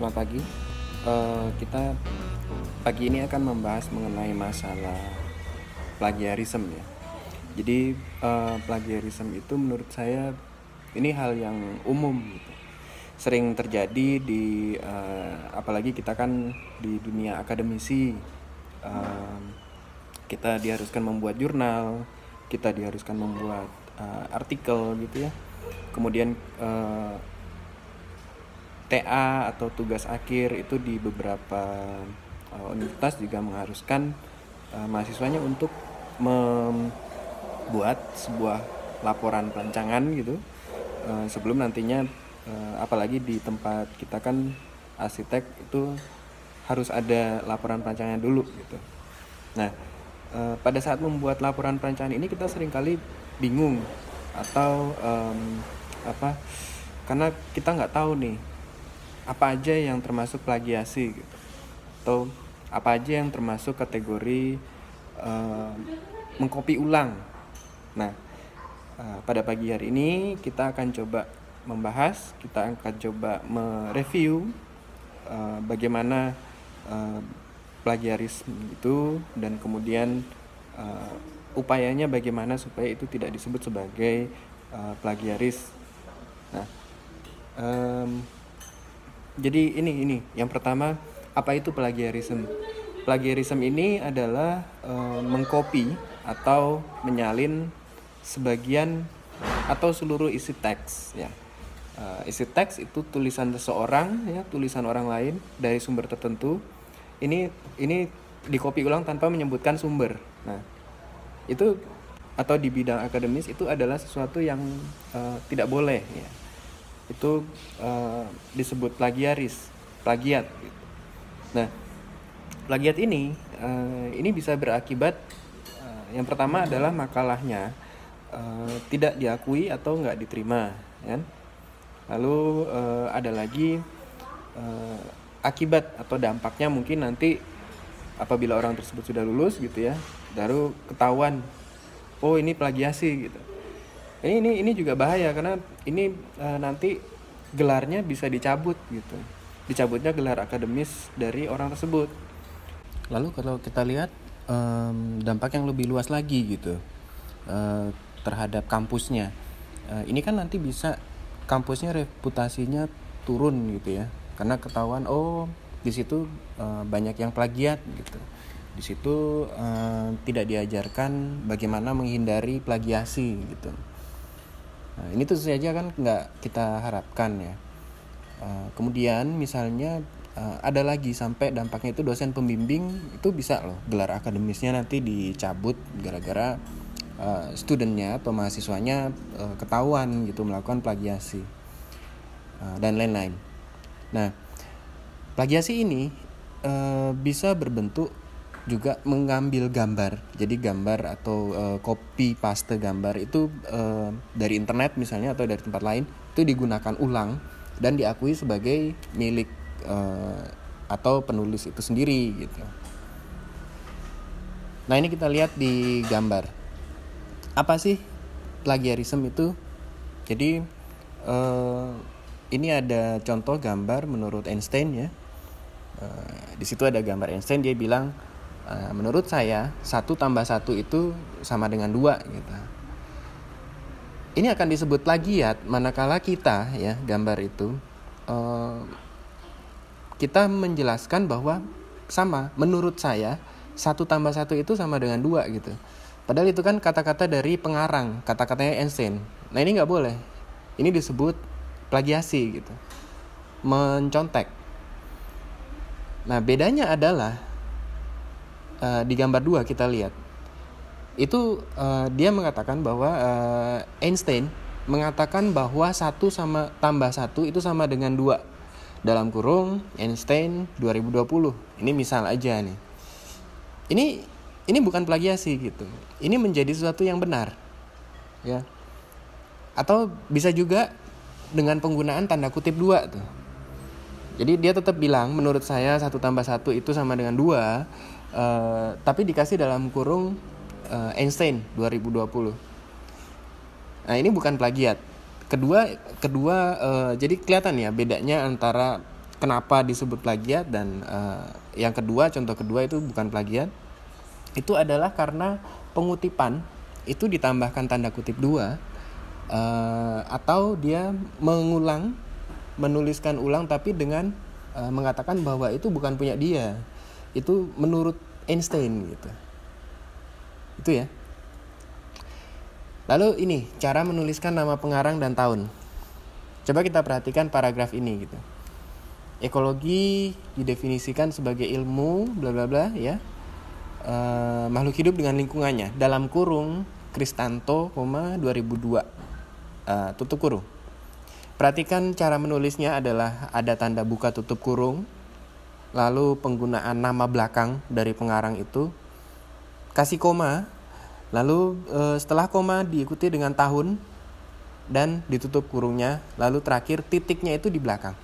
Selamat pagi. Kita pagi ini akan membahas mengenai masalah plagiarism ya. Jadi plagiarism itu menurut saya ini hal yang umum gitu. Sering terjadi di apalagi kita kan di dunia akademisi. Kita diharuskan membuat jurnal, kita diharuskan membuat artikel gitu ya. Kemudian TA atau tugas akhir itu di beberapa universitas juga mengharuskan mahasiswanya untuk membuat sebuah laporan perancangan gitu sebelum nantinya apalagi di tempat kita kan arsitek itu harus ada laporan perancangan dulu gitu. Nah, pada saat membuat laporan perancangan ini kita seringkali bingung atau karena kita nggak tahu nih apa aja yang termasuk plagiasi gitu, atau apa aja yang termasuk kategori mengcopy ulang. Nah, pada pagi hari ini kita akan coba membahas, kita akan coba mereview bagaimana plagiarisme itu dan kemudian upayanya bagaimana supaya itu tidak disebut sebagai plagiaris. Nah, jadi ini yang pertama, apa itu plagiarisme? Plagiarisme ini adalah mengcopy atau menyalin sebagian atau seluruh isi teks ya. Isi teks itu tulisan seseorang ya, tulisan orang lain dari sumber tertentu. Ini dikopi ulang tanpa menyebutkan sumber. Nah, itu atau di bidang akademis itu adalah sesuatu yang tidak boleh ya. Itu disebut plagiat gitu. Nah, plagiat ini bisa berakibat yang pertama adalah makalahnya tidak diakui atau nggak diterima kan? Lalu ada lagi akibat atau dampaknya mungkin nanti apabila orang tersebut sudah lulus gitu ya, baru ketahuan oh ini plagiasi gitu. Ini juga bahaya karena ini nanti gelarnya bisa dicabut gitu. Dicabutnya gelar akademis dari orang tersebut. Lalu kalau kita lihat dampak yang lebih luas lagi gitu terhadap kampusnya. Ini kan nanti bisa kampusnya reputasinya turun gitu ya. Karena ketahuan di situ banyak yang plagiat gitu. Di situ tidak diajarkan bagaimana menghindari plagiasi gitu. Nah, ini tentu saja kan nggak kita harapkan ya. Kemudian misalnya ada lagi sampai dampaknya itu dosen pembimbing itu bisa loh gelar akademisnya nanti dicabut gara-gara studentnya atau mahasiswanya ketahuan gitu melakukan plagiasi dan lain-lain. Nah, plagiasi ini bisa berbentuk juga mengambil gambar. Jadi gambar atau copy paste gambar itu dari internet misalnya atau dari tempat lain itu digunakan ulang dan diakui sebagai milik atau penulis itu sendiri gitu. Nah, ini kita lihat di gambar. Apa sih plagiarisme itu? Jadi ini ada contoh gambar menurut Einstein ya. Di situ ada gambar Einstein, dia bilang menurut saya 1 + 1 itu sama dengan 2 gitu. Ini akan disebut plagiat manakala kita ya gambar itu kita menjelaskan bahwa sama, menurut saya 1 + 1 itu sama dengan 2 gitu. Padahal itu kan kata-kata dari pengarang, kata-katanya Einstein. Nah, ini nggak boleh. Ini disebut plagiasi gitu, mencontek. Nah, bedanya adalah di gambar 2 kita lihat itu dia mengatakan bahwa Einstein mengatakan bahwa 1 + 1 itu sama dengan 2 dalam kurung Einstein 2020. Ini misal aja nih. Ini bukan plagiasi gitu. Ini menjadi sesuatu yang benar ya. Atau bisa juga dengan penggunaan tanda kutip 2 tuh. Jadi dia tetap bilang menurut saya 1 + 1 itu sama dengan 2, tapi dikasih dalam kurung Einstein 2020. Nah, ini bukan plagiat. Kedua jadi kelihatan ya bedanya antara kenapa disebut plagiat, dan yang kedua, contoh kedua itu bukan plagiat. Itu adalah karena pengutipan itu ditambahkan tanda kutip 2, atau dia menuliskan ulang tapi dengan mengatakan bahwa itu bukan punya dia, itu menurut Einstein gitu. Itu ya. Lalu ini cara menuliskan nama pengarang dan tahun. Coba kita perhatikan paragraf ini gitu. Ekologi didefinisikan sebagai ilmu bla bla bla ya, makhluk hidup dengan lingkungannya, dalam kurung Kristanto, 2002, tutup kurung. Perhatikan cara menulisnya adalah ada tanda buka tutup kurung, lalu penggunaan nama belakang dari pengarang itu, kasih koma, lalu setelah koma diikuti dengan tahun dan ditutup kurungnya, lalu terakhir titiknya itu di belakang.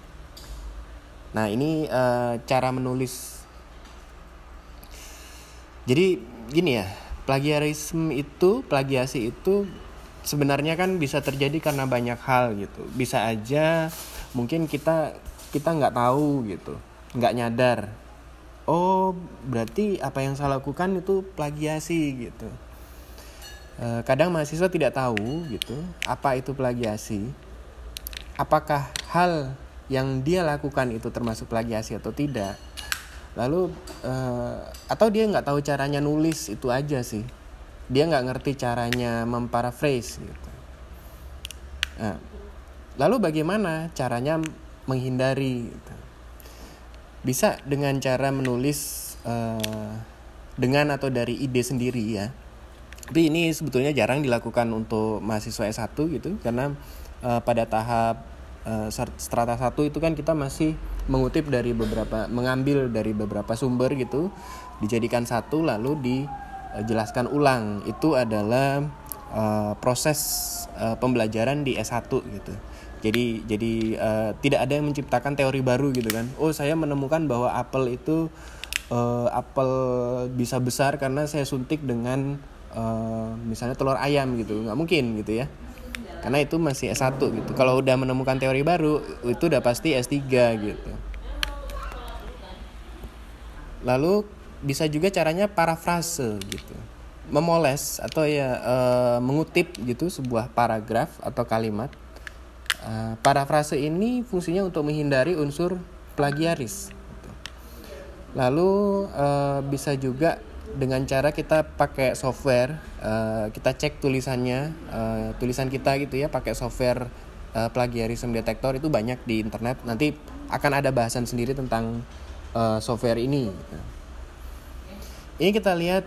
Nah, ini cara menulis. Jadi gini ya, plagiasi itu sebenarnya kan bisa terjadi karena banyak hal gitu. Bisa aja mungkin kita nggak tahu gitu, nggak nyadar. Oh, berarti apa yang saya lakukan itu plagiasi gitu. Kadang mahasiswa tidak tahu gitu apa itu plagiasi, apakah hal yang dia lakukan itu termasuk plagiasi atau tidak. Lalu atau dia nggak tahu caranya nulis, itu aja sih, dia nggak ngerti caranya memparaphrase gitu. Lalu bagaimana caranya menghindari gitu? Bisa dengan cara menulis dengan atau dari ide sendiri ya. Tapi ini sebetulnya jarang dilakukan untuk mahasiswa S1 gitu, karena pada tahap strata 1 itu kan kita masih mengambil dari beberapa sumber gitu, dijadikan satu lalu dijelaskan ulang. Itu adalah proses pembelajaran di S1 gitu. Jadi tidak ada yang menciptakan teori baru gitu kan. Oh, saya menemukan bahwa apel itu apel bisa besar karena saya suntik dengan misalnya telur ayam gitu, nggak mungkin gitu ya, karena itu masih S1 gitu. Kalau udah menemukan teori baru itu udah pasti S3 gitu. Lalu bisa juga caranya parafrase gitu, memoles atau ya mengutip gitu sebuah paragraf atau kalimat. Parafrase ini fungsinya untuk menghindari unsur plagiaris gitu. Lalu bisa juga dengan cara kita pakai software, kita cek tulisannya, tulisan kita gitu ya, pakai software plagiarism detector. Itu banyak di internet. Nanti akan ada bahasan sendiri tentang software ini gitu. Ini kita lihat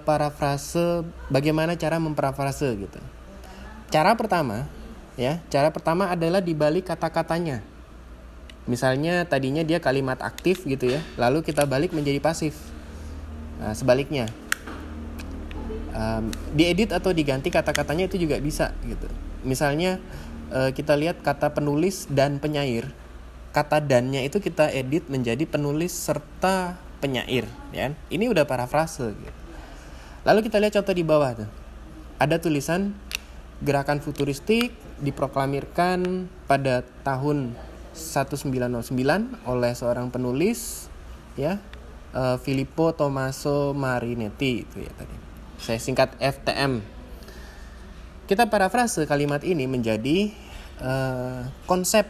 parafrase, bagaimana cara memparafrase gitu. Cara pertama adalah dibalik kata-katanya. Misalnya tadinya dia kalimat aktif gitu ya, lalu kita balik menjadi pasif. Nah, sebaliknya diedit atau diganti kata-katanya itu juga bisa gitu. Misalnya kita lihat kata penulis dan penyair, kata dannya itu kita edit menjadi penulis serta penyair ya. Ini udah parafrase gitu. Lalu kita lihat contoh di bawah tuh, ada tulisan gerakan futuristik diproklamirkan pada tahun 1909 oleh seorang penulis ya, Filippo Tommaso Marinetti itu ya tadi. Saya singkat FTM. Kita parafrase kalimat ini menjadi konsep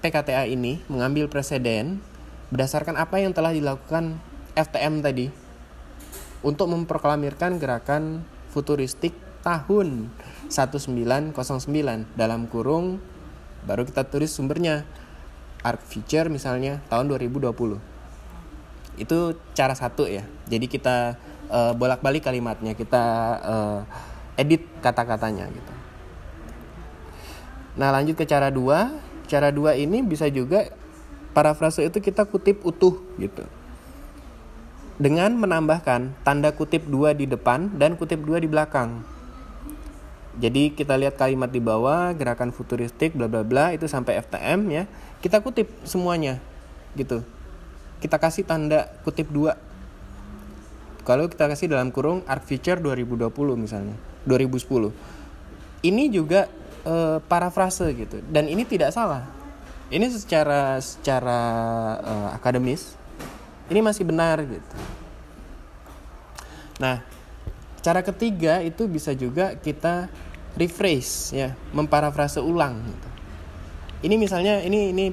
PKTA ini mengambil preseden berdasarkan apa yang telah dilakukan FTM tadi untuk memproklamirkan gerakan futuristik tahun 1909 dalam kurung, baru kita tulis sumbernya Arc Future misalnya tahun 2020. Itu cara satu ya. Jadi kita bolak-balik kalimatnya, kita edit kata-katanya gitu. Nah, lanjut ke cara 2. Cara 2 ini bisa juga parafrase itu kita kutip utuh gitu, dengan menambahkan tanda kutip 2 di depan dan kutip 2 di belakang. Jadi kita lihat kalimat di bawah, gerakan futuristik bla bla bla, itu sampai FTM ya. Kita kutip semuanya gitu. Kita kasih tanda kutip 2. Kalau kita kasih dalam kurung Arc Future 2020 misalnya, 2010. Ini juga parafrase gitu. Dan ini tidak salah. Ini secara akademis ini masih benar gitu. Nah, cara ketiga itu bisa juga kita rephrase ya, memparafrase ulang gitu. Ini misalnya ini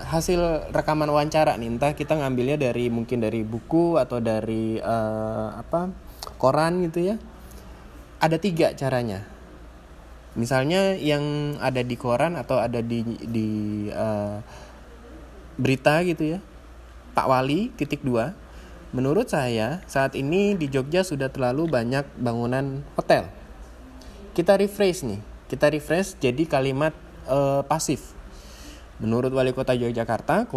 hasil rekaman wawancara nih, entah kita ngambilnya mungkin dari buku atau dari koran gitu ya. Ada 3 caranya. Misalnya yang ada di koran atau ada di berita gitu ya, Pak Wali, (2). Menurut saya saat ini di Jogja sudah terlalu banyak bangunan hotel. Kita rephrase jadi kalimat pasif. Menurut Wali Kota Yogyakarta,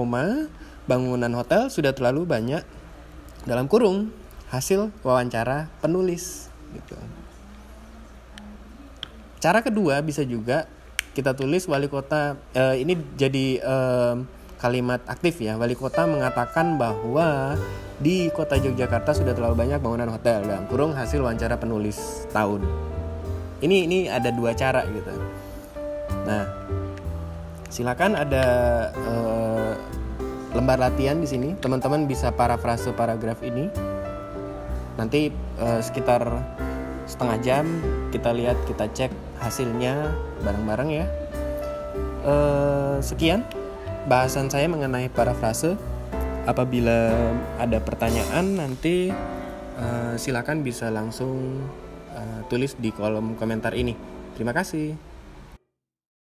bangunan hotel sudah terlalu banyak, dalam kurung, hasil wawancara penulis gitu. Cara kedua bisa juga kita tulis Wali Kota, ini jadi kalimat aktif ya. Wali Kota mengatakan bahwa di Kota Yogyakarta sudah terlalu banyak bangunan hotel, dalam kurung hasil wawancara penulis tahun. Ini ada 2 cara gitu. Nah, silakan ada lembar latihan di sini. Teman-teman bisa parafrase paragraf ini. Nanti sekitar setengah jam kita lihat, kita cek hasilnya bareng-bareng ya. Sekian bahasan saya mengenai parafrase. Apabila ada pertanyaan nanti silakan bisa langsung tulis di kolom komentar ini. Terima kasih.